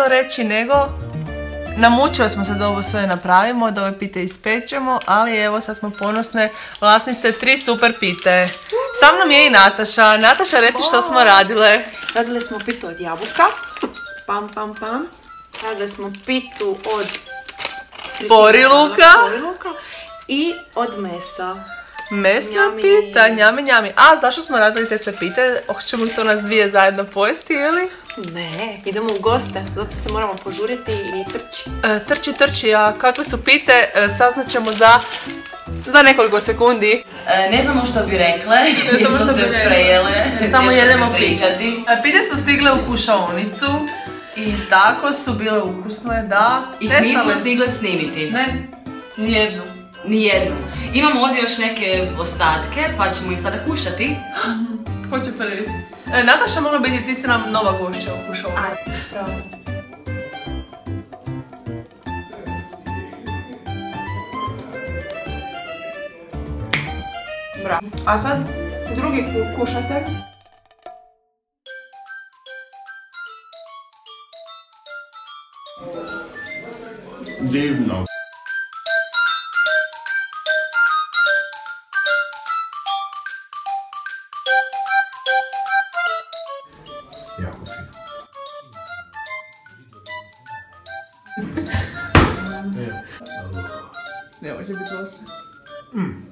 što reći nego namučili smo se da ovo sve napravimo, da ove pite ispećemo, ali evo sad smo ponosne vlasnice 3 super pite. Sa mnom je i Nataša. Nataša, reci što smo radile. Radile smo pitu od jabuka. Pam, pam, pam. Radile smo pitu od Poriluka. I od mesa. Mesna pita, njami, njami. A zašto smo radili te sve pite? Hoćemo li to nas dvije zajedno pojesti ili? Ne, idemo u goste, zato se moramo požuriti i trči. Trči, a kakve su pite saznaćemo za nekoliko sekundi. Ne znamo što bi rekle, jer su se prejele. Samo jedemo pričati. Pite su stigle u kušaonicu i tako su bile ukusne da... Ih nismo stigle snimiti. Ne, nijednu. Nijednu. Imamo ovdje još neke ostatke, pa ćemo ih sada kušati. Tko će prvi? Nataša, mogla biti, ti si nam nova gošća u kušaonici. Ajde, pravo. Bravo. A sad drugi kušate. Divno. Jako fino. Ne može biti loše.